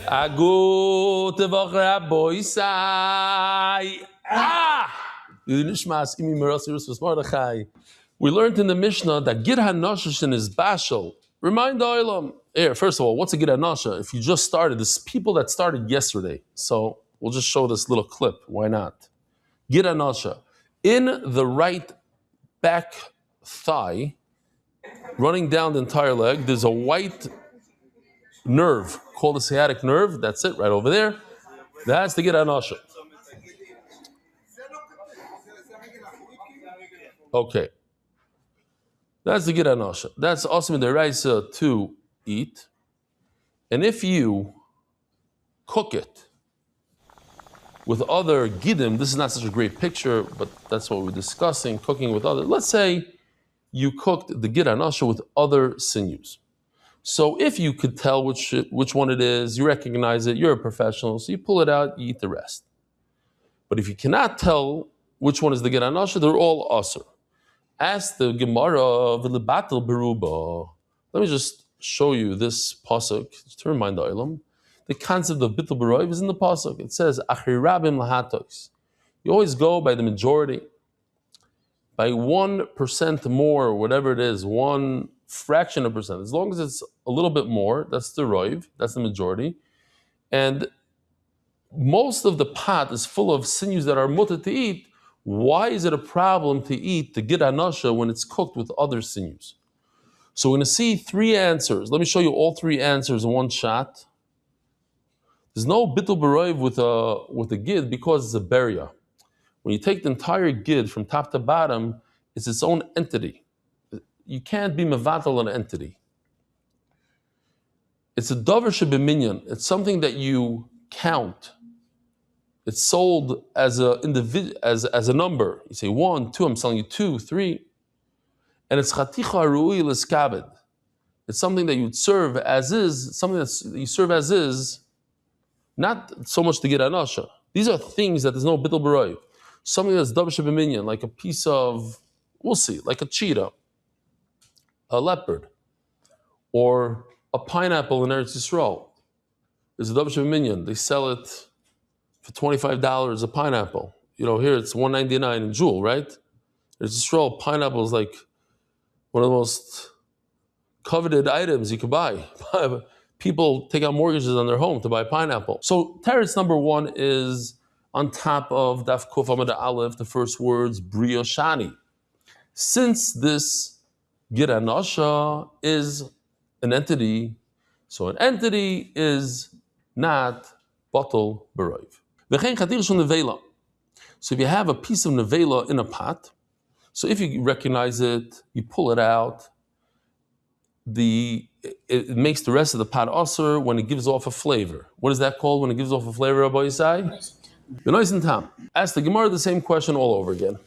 Agut Voch Rabbi Sai. We learned in the Mishnah that Gid HaNashashin is Bashal. Remind the Olam. Here, first of all, what's a Gid HaNasha? If you just started, there's people that started yesterday. So we'll just show this little clip. Why not? Gid HaNasha. In the right back thigh, running down the entire leg, there's a white nerve called the sciatic nerve. That's it, right over there. That's the Gid HaNasha. Okay. That's the Gid HaNasha. That's also in the Raisa to eat. And if you cook it with other Gidim, this is not such a great picture, but that's what we're discussing, cooking with other. Let's say you cooked the Gid HaNasha with other sinews. So if you could tell which one it is, you recognize it, you're a professional, so you pull it out, you eat the rest. But if you cannot tell which one is the Gid HaNasha, they're all asur. Ask the Gemara of the Battle Beruba. Let me just show you this pasuk to remind the Olam. The concept of Bittul Beroiv is in the pasuk. It says, Achirabim lahatos. You always go by the majority. By 1% more, or whatever it is, one fraction of percent. As long as it's a little bit more, that's the roiv, that's the majority. And most of the pot is full of sinews that are mutter to eat. Why is it a problem to eat the Gid HaNasha when it's cooked with other sinews? So we're going to see three answers. Let me show you all three answers in one shot. There's no Bittul Beroiv with a Gid because it's a beria. When you take the entire Gid from top to bottom, it's its own entity. You can't be mevatel an entity. It's a davar shebeminyan. It's something that you count. It's sold as a number. You say 1, 2, I'm selling you 2, 3. And it's chaticha ru'i l'skabed. It's something that you would serve as is, something that you serve as is, not so much to get anasha. These are things that there's no bittul beroiv. Something that's davar shebeminyan, like a piece of, we'll see, like a cheetah, a leopard, or a pineapple in Eretz Yisrael. There's a davar shebeminyan. They sell it for $25 a pineapple. You know, here it's $1.99 in Jewel, right? Eretz Yisrael, pineapple is like one of the most coveted items you could buy. People take out mortgages on their home to buy pineapple. So teretz number one is on top of Daf Kuf Amud Aleph, the first words, Bria Shani. Since this Gid HaNasha is an entity, so an entity is not Batal Beroiv. So if you have a piece of nevela in a pot, so if you recognize it, you pull it out, it makes the rest of the pot asur when it gives off a flavor. What is that called when it gives off a flavor, Rabbi Yisai? Benois and Tam. Ask the Gemara the same question all over again.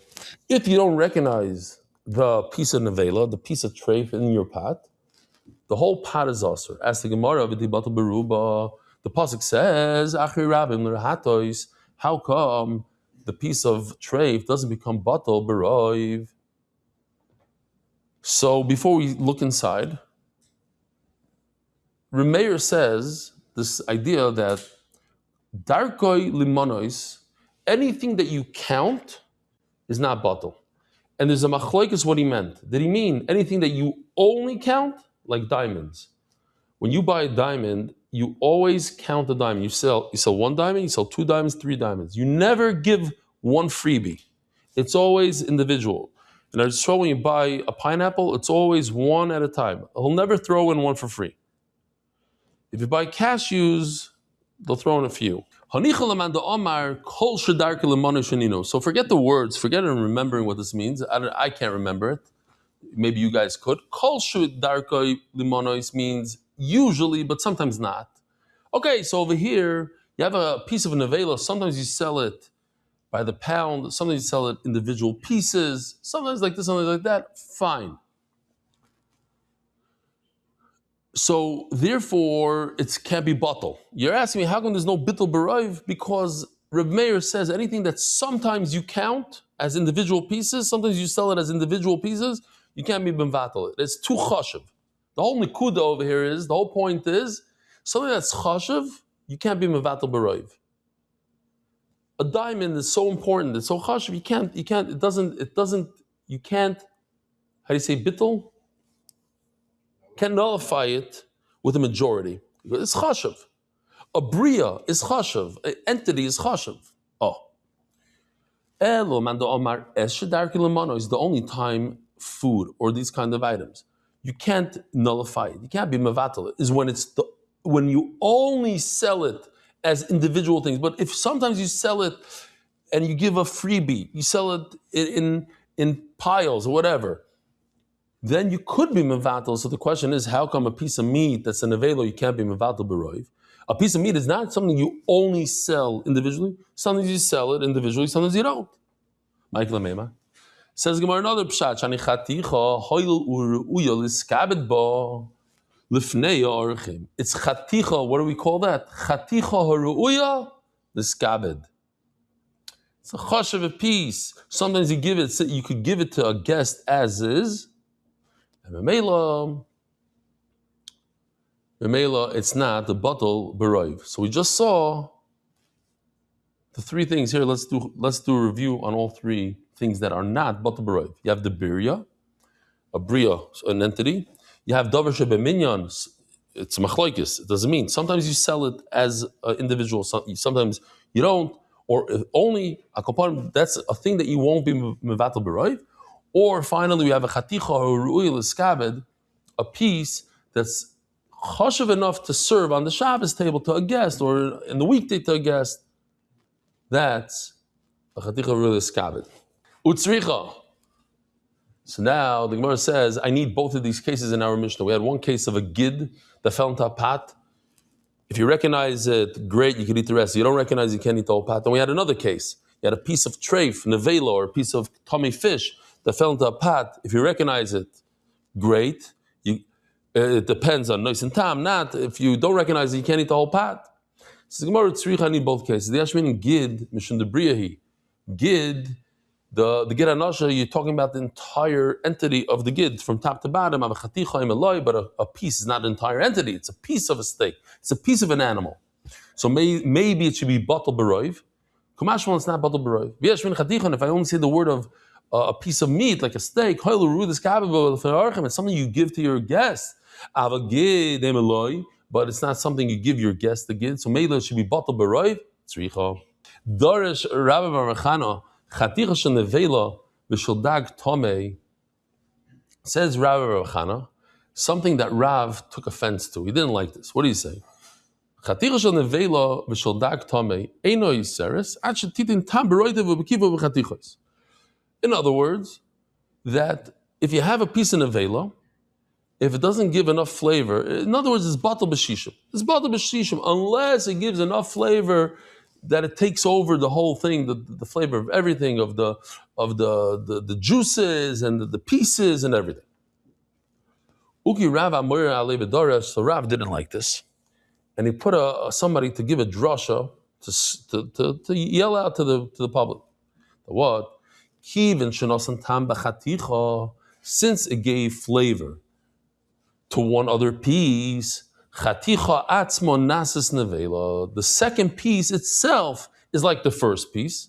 If you don't recognize the piece of nevela, the piece of treif in your pot, the whole pot is asur. Ask the Gemara of Batal Beruba. The pasuk says, how come the piece of treif doesn't become batal beroiv? So before we look inside, Remeir says this idea that darkoi limonois, anything that you count is not batal. And there's a machloikus what he meant. Did he mean anything that you only count, like diamonds? When you buy a diamond, you always count the diamond. You sell one diamond, you sell 2 diamonds, 3 diamonds. You never give one freebie. It's always individual. And I just show when you buy a pineapple, it's always one at a time. He'll never throw in one for free. If you buy cashews, they'll throw in a few. So forget the words, forget remembering what this means. I can't remember it. Maybe you guys could. Kol darkoi limonois means usually, but sometimes not. Okay, so over here, you have a piece of nevela. Sometimes you sell it by the pound. Sometimes you sell it individual pieces. Sometimes like this, sometimes like that. Fine. So therefore, it can't be batal. You're asking me, how come there's no bittul beroiv? Because Reb Meir says anything that sometimes you count as individual pieces, sometimes you sell it as individual pieces, you can't be benvatal. It's too chashuv. The whole nikuda over here is, the whole point is, something that's chashav, you can't be mevatel b'roiv. A diamond is so important, it's so chashav, you can't, you can't, how do you say bittul? Can't nullify it with a majority. It's chashav. A bria is chashav. An entity is chashav. Oh. Elo man omar eshedarki lemano is the only time food or these kind of items you can't nullify it. You can't be mevatel. Is when you only sell it as individual things. But if sometimes you sell it and you give a freebie, you sell it in piles or whatever, then you could be mevatel. So the question is, how come a piece of meat that's an avelo you can't be mevatel b'roiv? A piece of meat is not something you only sell individually. Sometimes you sell it individually, sometimes you don't. Michael Amema says Gemara another pshat. Shani chaticha hoil uruya liskabed bo lifnei orchim. It's chaticha. What do we call that? Chaticha haruya liskabed. It's a chash of a piece. Sometimes you give it. You could give it to a guest as is. And Memela, it's not the bottle beroiv. So we just saw the three things here. Let's do a review on all three things that are not bottle beroiv. You have the birya, a bria, an entity. You have davar shebeminyan. It's machloikis. It doesn't mean. Sometimes you sell it as an individual. Sometimes you don't. Or if only a component. That's a thing that you won't be mevatel beroiv. Or finally, we have a chaticha or ru'il iskabed, a piece that's chashav enough to serve on the Shabbos table to a guest, or in the weekday to a guest. That's a chaticha ru'il iskabed. Utzricha. So now the Gemara says, I need both of these cases in our Mishnah. We had one case of a gid that fell into a pot. If you recognize it, great, you can eat the rest. If you don't recognize it, you can't eat the whole pot. Then we had another case. You had a piece of treif, nevela, or a piece of tummy fish that fell into a pot. If you recognize it, great. It depends on nois and tam. Not if you don't recognize it, you can't eat the whole pot. So the Gemara tzricha, I need both cases. The Yashmin gid mishun debriyahi. Gid, the gid anasha, you're talking about the entire entity of the gid from top to bottom. But a piece is not an entire entity. It's a piece of a steak. It's a piece of an animal. So maybe it should be batal beroiv. Kumashmal, it's not batal beroiv. If I only say the word of a piece of meat, like a steak, it's something you give to your guest. But it's not something you give your guest the gid. So maybe it should be batal beroiv. Tzricha. Darish Rabbi Barachana chaticha shenevela v'shaldag tomei. Says Rabbi Barachana something that Rav took offense to. He didn't like this. What do you say? Chaticha shenevela v'shaldag tomei eino yiseres ad shetitin tam beroidev v'bekiva v'chatichos. In other words, that if you have a piece of nevela, if it doesn't give enough flavor, in other words, it's batal b'shishim. It's batal b'shishim unless it gives enough flavor that it takes over the whole thing, the flavor of everything, of the juices and the pieces and everything. Uki Rav Amor Alei B'Doresh, so Rav didn't like this, and he put somebody to give a drasha to yell out to the public. The what? Since it gave flavor to one other piece, the second piece itself is like the first piece.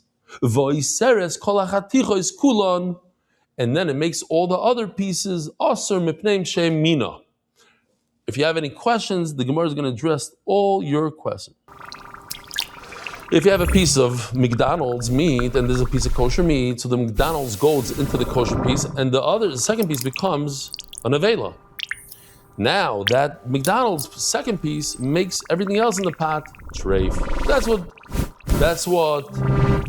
And then it makes all the other pieces aser mipneim shem mina. If you have any questions, the Gemara is going to address all your questions. If you have a piece of McDonald's meat and there's a piece of kosher meat, so the McDonald's goes into the kosher piece, and the second piece becomes an avela. Now that McDonald's second piece makes everything else in the pot treif. That's what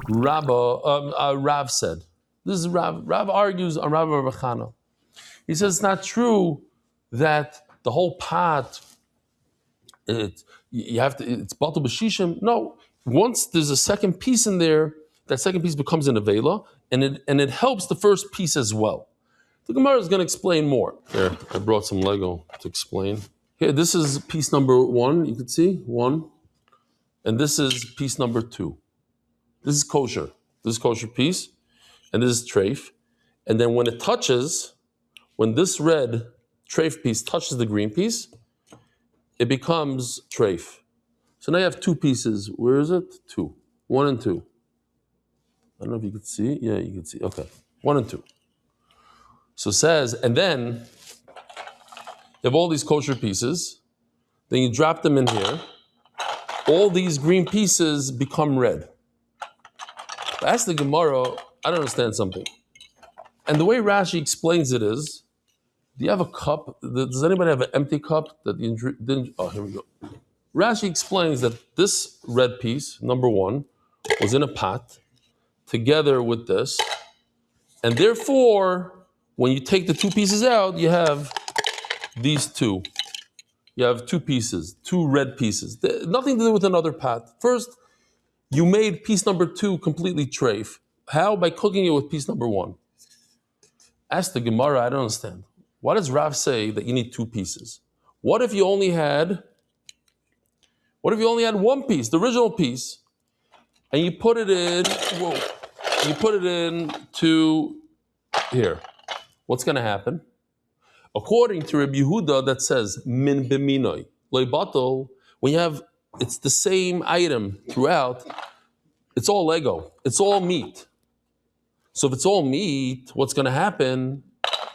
Rav said. This is Rav. Rav argues on Rav Barachana. He says it's not true that the whole pot it's batal b'shishim. No. Once there's a second piece in there, that second piece becomes an avela, and it helps the first piece as well. The Gemara is going to explain more. Here, I brought some Lego to explain. Here, this is piece number 1, you can see, 1. And this is piece number 2. This is kosher. This is kosher piece, and this is treif. And then when it touches, when this red treif piece touches the green piece, it becomes treif. So now you have two pieces. Where is it? Two. 1 and 2. I don't know if you could see. Yeah, you can see. Okay. 1 and 2. So it says, and then you have all these kosher pieces. Then you drop them in here. All these green pieces become red. But ask the Gemara, I don't understand something. And the way Rashi explains it is, do you have a cup? Does anybody have an empty cup that you didn't? Oh, here we go. Rashi explains that this red piece, number 1, was in a pot together with this. And therefore, when you take the two pieces out, you have these two. You have two pieces, two red pieces. Nothing to do with another pot. First, you made piece number 2 completely treif. How? By cooking it with piece number 1. Ask the Gemara, I don't understand. Why does Rav say that you need 2 pieces? What if you only had one piece, the original piece, and you put it in, you put it in to here? What's going to happen? According to Rabbi Yehuda, that says min b'minoi loy batel. When you have, it's the same item throughout. It's all Lego. It's all meat. So if it's all meat, what's going to happen?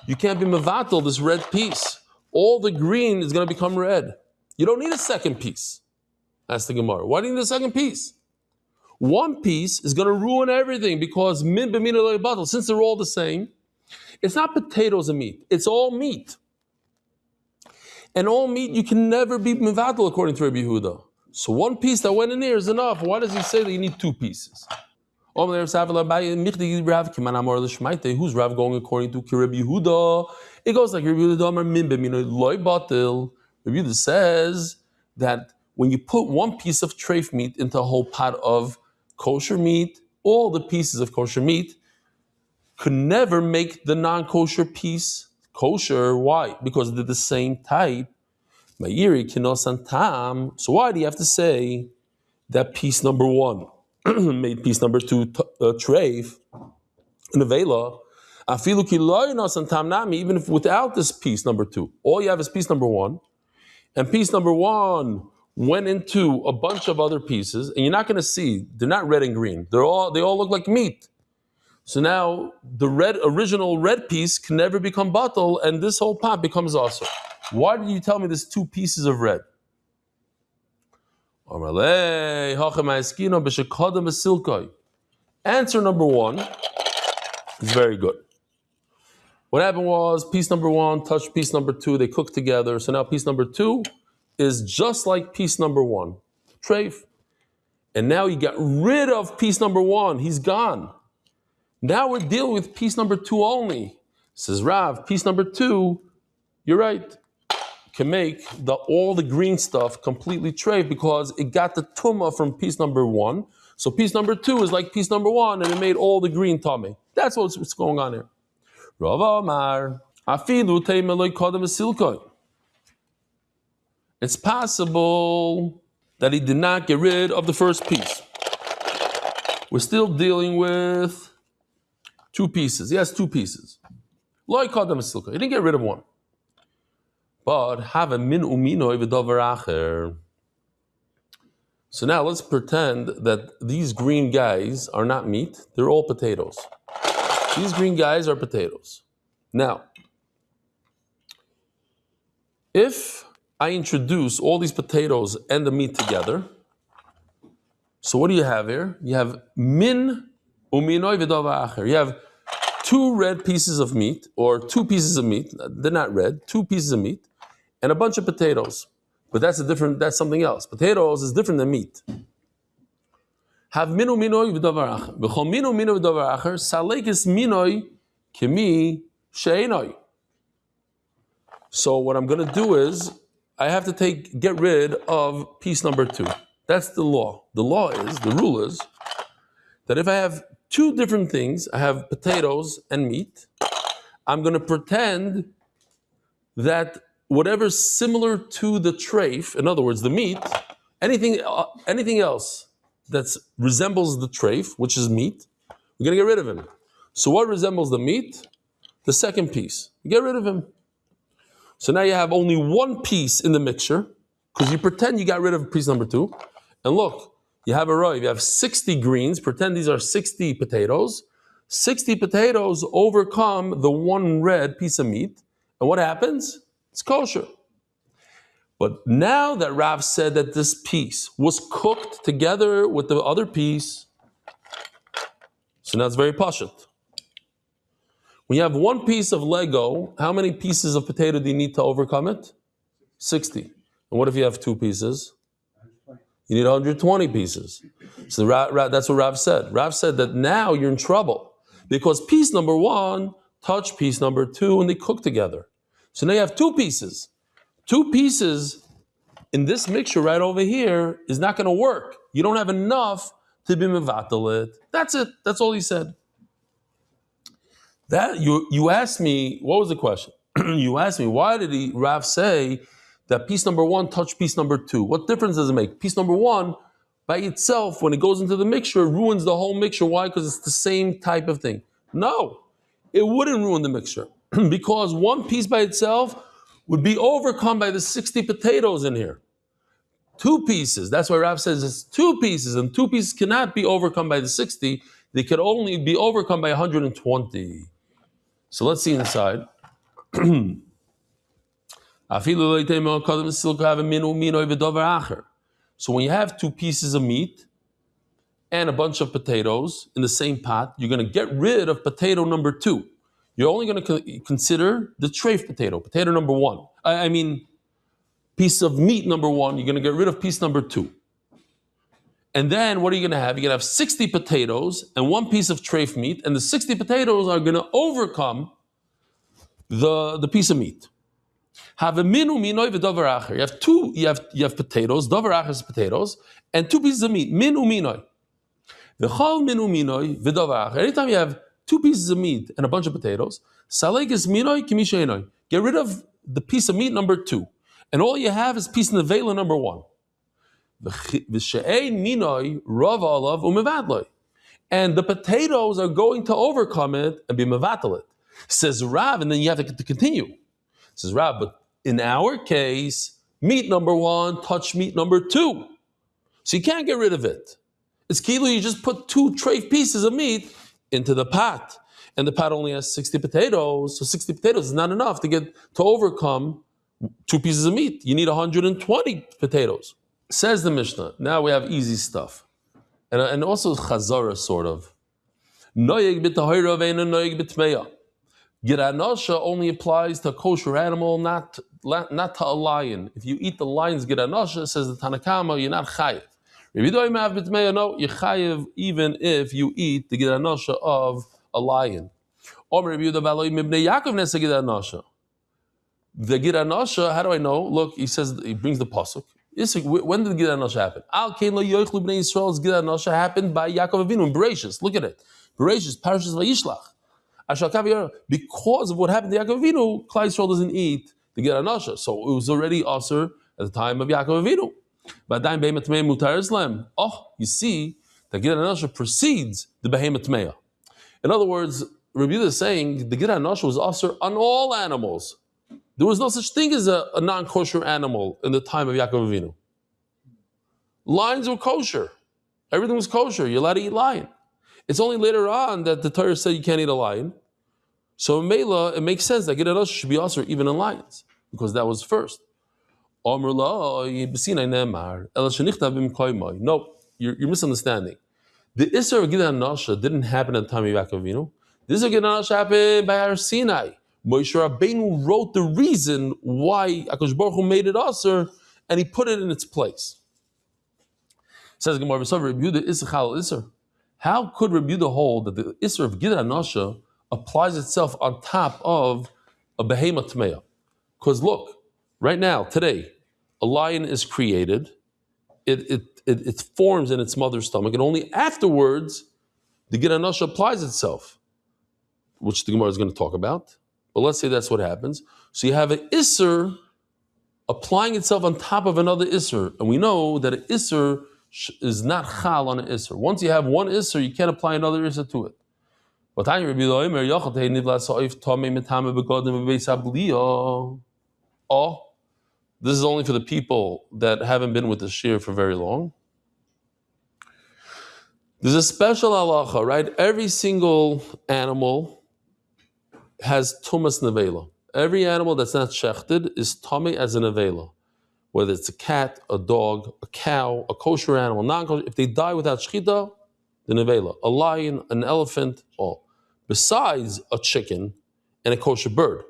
You can't be mevatel this red piece. All the green is going to become red. You don't need a second piece. That's the Gemara. Why do you need a second piece? One piece is going to ruin everything because min b'minoi loy batel. Since they're all the same, it's not potatoes and meat. It's all meat. And all meat, you can never be mevatel according to Rabbi Yehuda. So one piece that went in there is enough. Why does he say that you need 2 pieces? Who's Rav going according to Rabbi Yehuda? It goes like Rabbi Yehuda. Rabbi Yehuda says that when you put one piece of treif meat into a whole pot of kosher meat, all the pieces of kosher meat could never make the non-kosher piece kosher. Why? Because they're the same type. So why do you have to say that piece number 1 made piece number 2 treif in a vela? Even if without this piece number 2, all you have is piece number 1, and piece number 1 went into a bunch of other pieces, and you're not going to see, they're not red and green. They all look like meat. So now the original red piece can never become batel, and this whole pot becomes also. Why did you tell me there's 2 pieces of red? Answer number 1 is very good. What happened was piece number 1 touched piece number 2, they cooked together. So now piece number 2 is just like piece number 1, treif. And now you got rid of piece number 1, he's gone. Now we're dealing with piece number 2 only. Says Rav, piece number 2, you're right, can make all the green stuff completely treif because it got the tumah from piece number 1. So piece number 2 is like piece number 1 and it made all the green tummy. That's what's going on here. Rav Amar, afilu teimeloi kodem esilkoi. It's possible that he did not get rid of the first piece. We're still dealing with 2 pieces. He has 2 pieces. Loi kodem esilkoi. He didn't get rid of one. But have a min uminoi v'dover acher. So now let's pretend that these green guys are not meat. They're all potatoes. These green guys are potatoes. Now, if I introduce all these potatoes and the meat together, so what do you have here? You have min uminoi v'dover acher. You have 2 red pieces of meat, or 2 pieces of meat. They're not red. 2 pieces of meat. And a bunch of potatoes. But that's something else. Potatoes is different than meat. Have minu minoi v'davar acher. V'chol minu v'davar acher, salekes minoi kemi she'enoi. So what I'm going to do is, I have to get rid of piece number 2. That's the law. The rule is, that if I have 2 different things, I have potatoes and meat, I'm going to pretend that whatever's similar to the treif, in other words, the meat, anything else that resembles the treif, which is meat, we're going to get rid of him. So what resembles the meat? The second piece. You get rid of him. So now you have only one piece in the mixture, because you pretend you got rid of piece number 2. And look, you have a row, you have 60 greens, pretend these are 60 potatoes. 60 potatoes overcome the one red piece of meat. And what happens? It's kosher. But now that Rav said that this piece was cooked together with the other piece, so now it's very pashut. When you have one piece of Lego, how many pieces of potato do you need to overcome it? 60. And what if you have 2 pieces? You need 120 pieces. So that's what Rav said. Rav said that now you're in trouble because piece number 1 touched piece number 2 and they cook together. So now you have 2 pieces. 2 pieces in this mixture right over here is not going to work. You don't have enough to be mevatel it. That's it. That's all he said. That you asked me, what was the question? You asked me, why did Rav say that piece number 1 touched piece number 2? What difference does it make? Piece number 1, by itself, when it goes into the mixture, ruins the whole mixture. Why? Because it's the same type of thing. No, it wouldn't ruin the mixture because one piece by itself would be overcome by the 60 potatoes in here. 2 pieces, that's why Rav says it's 2 pieces, and 2 pieces cannot be overcome by the 60. They could only be overcome by 120. So let's see inside. So when you have 2 pieces of meat and a bunch of potatoes in the same pot, you're going to get rid of potato number 2. You're only going to consider the treif potato number 1. Piece of meat number 1, you're going to get rid of piece number 2. And then what are you going to have? You're going to have 60 potatoes and 1 piece of treif meat, and the 60 potatoes are going to overcome the piece of meat. You have potatoes, davar acher is potatoes, and 2 pieces of meat. Minu minoi. Anytime you have 2 pieces of meat and a bunch of potatoes, get rid of the piece of meat number 2. And all you have is piece of nevela number 1. And the potatoes are going to overcome it and be mevatel it. Says Rav, and then you have to continue. Says Rav, but in our case, meat number 1 touched meat number 2. So you can't get rid of it. It's kilo, you just put 2 treif pieces of meat into the pot. And the pot only has 60 potatoes. So 60 potatoes is not enough to overcome 2 pieces of meat. You need 120 potatoes. Says the Mishnah. Now we have easy stuff. And also Chazarah, sort of. Noyeg b'tahira ve'ena noyeg b'tmeya. Giranosha only applies to a kosher animal, not to a lion. If you eat the lion's giranosha, says the Tanakama, you're not chayiv. No, you're chayiv even if you eat the giranosha of a lion. The giranosha, how do I know? Look, he brings the pasuk. When did the giranosha happen? Giranosha happened by Yaakov Avinu in Bereshis. Look at it. Bereshis, Parashas Vayishlach. Because of what happened to Yaakov Avinu, Klal Yisrael doesn't eat the giranosha. So it was already asur at the time of Yaakov Avinu. Oh, you see, the giranosha precedes the behemoth meya. In other words, Rabbi Yehuda is saying the giranosha was asur on all animals. There was no such thing as a non-kosher animal in the time of Yaakov Avinu. Lions were kosher. Everything was kosher. You're allowed to eat lion. It's only later on that the Torah said you can't eat a lion. So in Mela, it makes sense that giranosha should be asur even in lions, because that was first. No, you're misunderstanding. The Isser of giranosha didn't happen at the time of Yaakov Avinu. The Isser of giranosha happened by Har Sinai. Moshe Rabbeinu wrote the reason why HaKadosh Baruch Hu made it asur, and he put it in its place. Says Gemara, how could Rabbi Yehuda hold that the Isser of giranosha applies itself on top of a behemoth tmeya? Because look, right now, today, a lion is created, it forms in its mother's stomach, and only afterwards the giranosha applies itself, which the Gemara is going to talk about. But let's say that's what happens. So you have an Isser applying itself on top of another Isser, and we know that an Isser is not chal on an Isser. Once you have one Isser, you can't apply another Isser to it. But Oh, this is only for the people that haven't been with the shear for very long. There's a special halacha, right? Every single animal has tumas nevela. Every animal that's not shechted is tummy as a nevela. Whether it's a cat, a dog, a cow, a kosher animal, non-kosher, if they die without shechita, the nevela. A lion, an elephant, all. Besides a chicken and a kosher bird,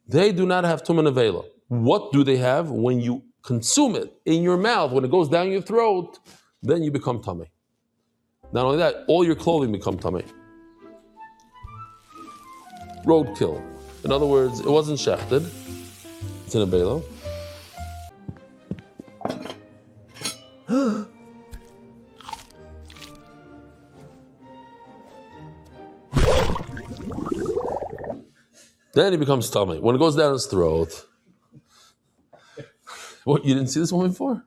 they do not have tumah nevela. What do they have? When you consume it in your mouth, when it goes down your throat, then you become tummy. Not only that, all your clothing become tummy. Roadkill. In other words, it wasn't shechted. It's in a bela. Then he becomes tummy. When it goes down his throat. What, you didn't see this one before?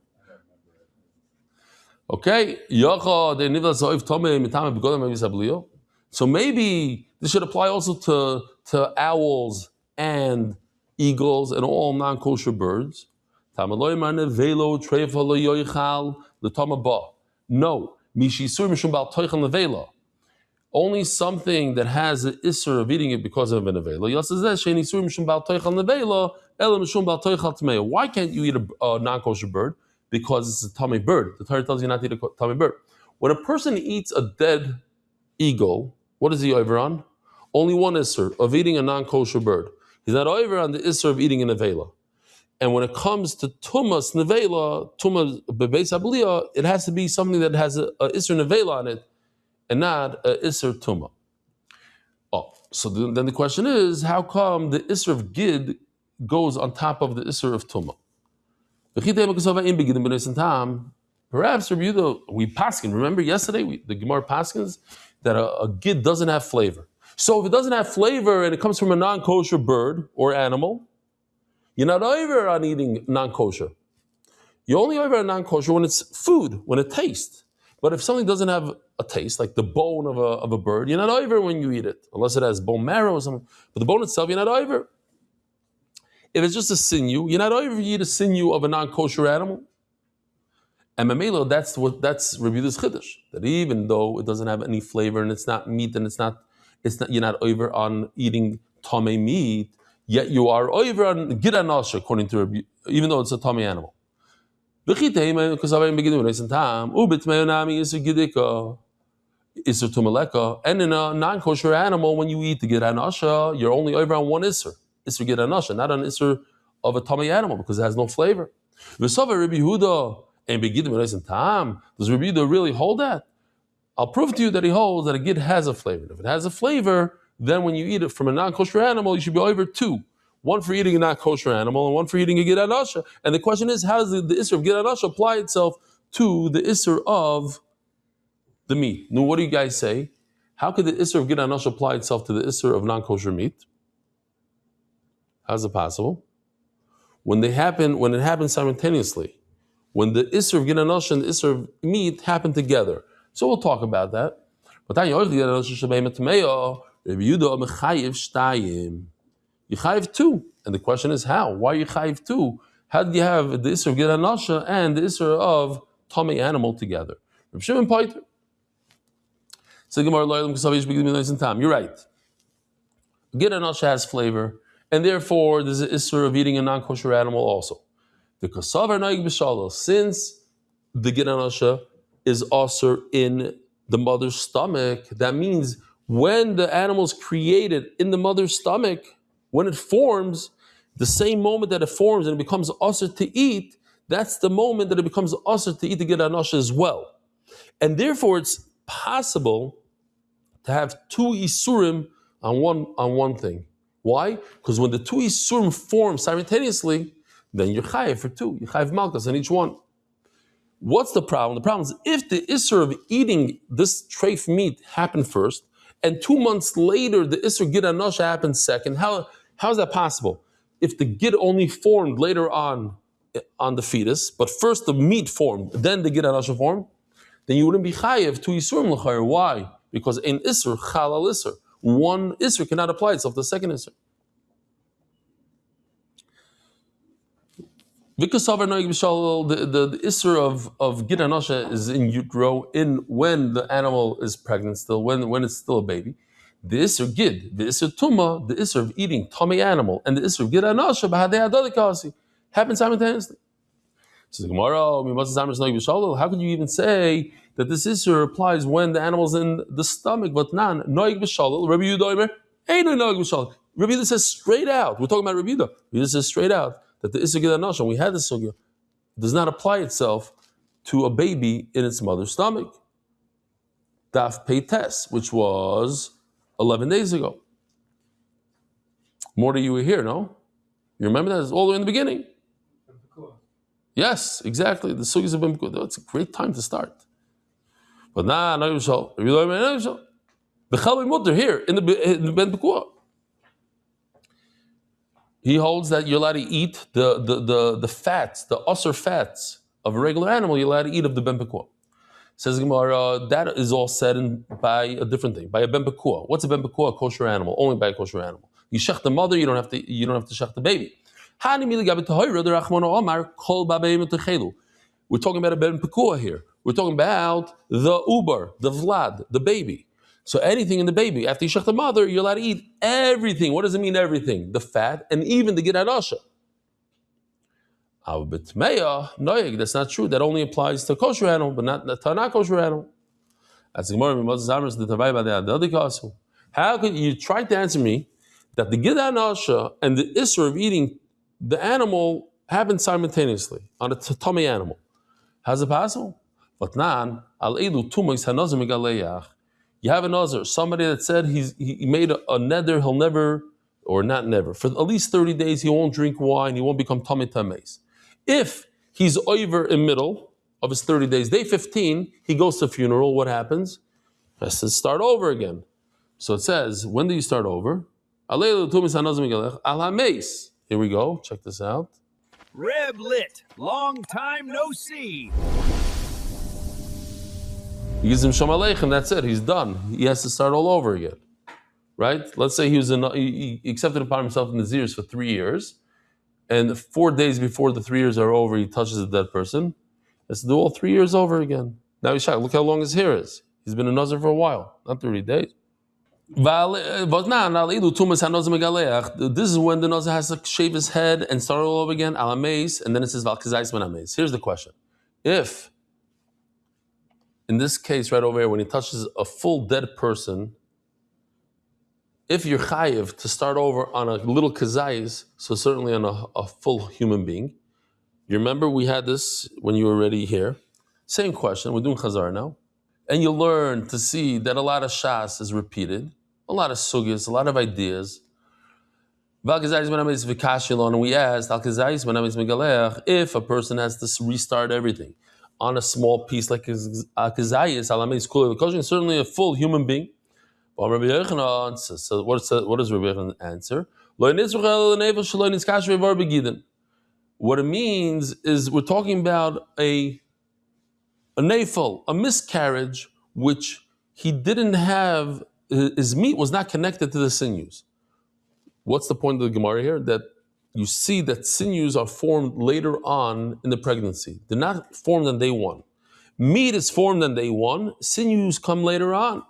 Okay. So maybe this should apply also to owls and eagles and all non-kosher birds. No. Only something that has the isser of eating it because of an nevela. Why can't you eat a non-kosher bird? Because it's a tummy bird. The Torah tells you not to eat a tummy bird. When a person eats a dead eagle, what is he over on? Only one isser of eating a non-kosher bird. He's not over on the isser of eating a nevela. And when it comes to tumas nevela, tumas bebeis abliyah, it has to be something that has a isser nevela on it, and not a isser tuma. Oh, so then the question is, how come the isser of gid goes on top of the isser of tuma? Perhaps Rabbi Yehuda, we paskin. Remember yesterday the Gemara paskins that a gid doesn't have flavor. So if it doesn't have flavor and it comes from a non-kosher bird or animal, you're not over on eating non-kosher. You're only over on non-kosher when it's food, when it tastes. But if something doesn't have a taste, like the bone of a bird, you're not over when you eat it, unless it has bone marrow or something. But the bone itself, you're not over. If it's just a sinew, you're not over if you eat a sinew of a non-kosher animal. And mamelo, that's Rabbi Yehuda's chiddush, that even though it doesn't have any flavor and it's not meat and it's not you're not over on eating tamei meat, yet you are over on gid anash, according to Rabbi, even though it's a tamei animal. And in a non-kosher animal, when you eat the gid anasha, you're only over on one isser gid anasha, not an isser of a tamei animal because it has no flavor. Does Rabbi Yehuda really hold that? I'll prove to you that he holds that a gid has a flavor. If it has a flavor, then when you eat it from a non-kosher animal, you should be over two. One for eating a non-kosher animal and one for eating a gid anasha. And the question is, how does the isser of gid anasha apply itself to the isser of the meat? Now, what do you guys say? How could the isser of gid anasha apply itself to the isser of non-kosher meat? How's it possible? When it happens simultaneously. When the isser of gid anasha and the isser of meat happen together. So we'll talk about that. You chayiv two. And the question is how? Why you chayiv two? How did you have the isser of gid anasha and the isser of tamei animal together? Reb Shimon Paiter. You're right. Gid anasha has flavor, and therefore there's an isser of eating a non-kosher animal also. The kasavar naig b'shalal, since the gid anasha is also in the mother's stomach, that means when the animal is created in the mother's stomach, when it forms, the same moment that it forms and it becomes usher to eat, that's the moment that it becomes usher to eat the gid anasha as well. And therefore it's possible to have two isurim on one thing. Why? Because when the two isurim form simultaneously, then you're chayiv for two. You're chayiv malchus on each one. What's the problem? The problem is if the isser of eating this treif meat happened first, and 2 months later the isser gid anasha happened second, how is that possible? If the gid only formed later on the fetus, but first the meat formed, then the gid anasha formed, then you wouldn't be chayiv two isurim l'chayr. Why? Because in isser chalal isser, one isser cannot apply itself to the second isser. Vikasavar noig b'shal, the isser of gid anasha is in utero, in when the animal is pregnant still, when it's still a baby. The isser gid, the isser tuma, the isser of eating tummy animal, and the isser of gid anasha b'hadei adadikasi happen simultaneously. So the Gemara, how can you even say that this isser applies when the animal's in the stomach? But nan noig b'shal, Rabbi Yehuda ain't no noig b'shal. Rabbi Yehuda says straight out. We're talking about Rabbi Yehuda. Rabbi Yehuda says straight out that the isser gid anasha, we had this sugya, does not apply itself to a baby in its mother's stomach. Daf Peites, which was 11 days ago. More to you were here, no? You remember that? It's all the way in the beginning. Yes, exactly. The sugyas have been good. It's a great time to start. But no yishal. B'chal mutter here in the Ben Pekua. He holds that you're allowed to eat the fats, the usher fats of a regular animal. You're allowed to eat of the Ben Pekua. Says Gemara, that is all said by a different thing, by a Ben Pekua. What's a Ben Pekua? A kosher animal, only by a kosher animal. You shech the mother, you don't have to shech the baby. We're talking about a Ben Pekua here. We're talking about the uber, the vlad, the baby. So anything in the baby, after you shech the mother, you're allowed to eat everything. What does it mean, everything? The fat and even the gid anasha. That's not true. That only applies to kosher animal, but not to not kosher animal. How could you try to answer me that the gid anasha and the isser of eating the animal happen simultaneously on a tummy animal? How's it possible? But nan al edu tumis hanazir megaleyach. You have a nazir, somebody that said he made a neder, he'll never, or not never, for at least 30 days he won't drink wine, he won't become tummy tames. If he's over in middle of his 30 days, day 15, he goes to a funeral, what happens? He has to start over again. So it says, when do you start over? Here we go, check this out. Reb Lit, long time no see. He gives him Shalom Aleichem, that's it, he's done. He has to start all over again. Right? Let's say he accepted upon himself in the Nazirus for 3 years, and 4 days before the 3 years are over, he touches a dead person. He has to do all 3 years over again. Now he's shocked. Look how long his hair is. He's been a Nazir for a while, not 30 days. This is when the Nazir has to shave his head and start all over again, alameis, and then it says valkazais menameis. Here's the question. If, in this case right over here, when he touches a full dead person, if you're chayiv to start over on a little kazayis, so certainly on a full human being, you remember we had this when you were already here. Same question, we're doing Chazarah now. And you learn to see that a lot of shas is repeated, a lot of sugyas, a lot of ideas. And we asked, if a person has to restart everything on a small piece like a kazayis, certainly a full human being. So what does Rabbi Yochanan answer? What it means is we're talking about a nafel, a miscarriage, which he didn't have, his meat was not connected to the sinews. What's the point of the Gemara here? That you see that sinews are formed later on in the pregnancy. They're not formed on day one. Meat is formed on day one, sinews come later on.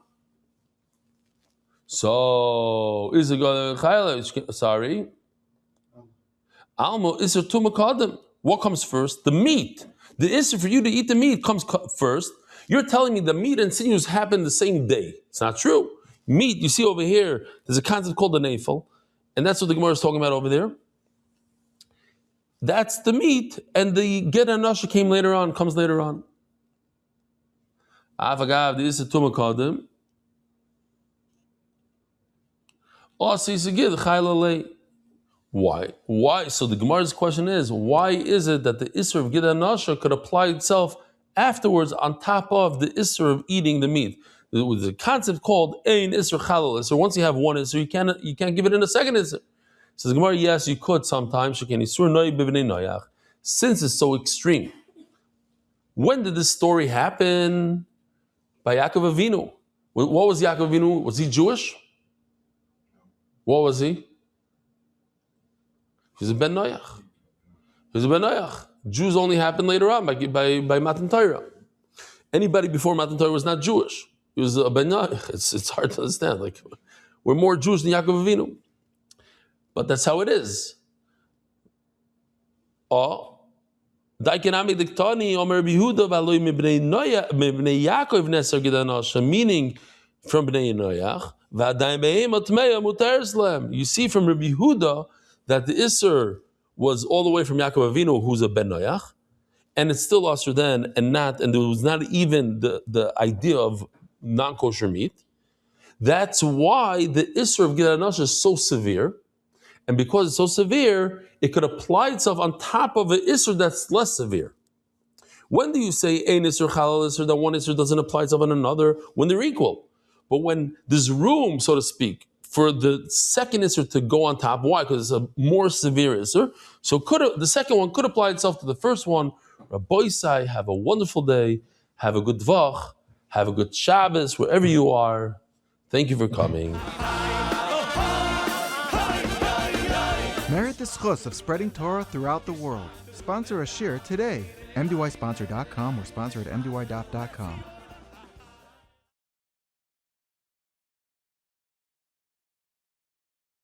So, is it sorry? Almo iser tumakadim. What comes first? The meat. The iser for you to eat the meat comes first. You're telling me the meat and sinews happen the same day. It's not true. Meat, you see over here, there's a concept called the nafel, and that's what the Gemara is talking about over there. That's the meat, and the get anasha came later on, comes later on. Avagav, the iser tumakadim. Why? So the Gemara's question is, why is it that the Isser of Gid Anasha could apply itself afterwards on top of the Isser of eating the meat? There was a concept called Ein Isser Chalal Isser. Once you have one Isser, you can't give it in a second Isser. Says Gemara, yes, you could sometimes. Since it's so extreme. When did this story happen? By Yaakov Avinu. What was Yaakov Avinu? Was he Jewish? What was he? He was a Ben Noach. He He's a Ben Noach. Jews only happened later on by Matan Torah. Anybody before Matan Torah was not Jewish. He was a Ben Noach. It's hard to understand. Like, we're more Jewish than Yaakov Avinu. But that's how it is. Or, meaning from Bnei Noach, you see from Rabbi Yehuda that the Isser was all the way from Yaakov Avinu, who's a Ben Noach, and it's still Asr then, and there was not even the idea of non-kosher meat. That's why the Isser of Gid HaNasha is so severe, and because it's so severe, it could apply itself on top of an Isser that's less severe. When do you say Ein Isser Chalal Isser, that one Isser doesn't apply itself on another? When they're equal. But when there's room, so to speak, for the second Isser to go on top, why? Because it's a more severe Isser. So the second one could apply itself to the first one. Rabbi Isai, have a wonderful day. Have a good Voch. Have a good Shabbos, wherever you are. Thank you for coming. Merit the schus of spreading Torah throughout the world. Sponsor a shir today. MDYsponsor.com or sponsor at MDY.com.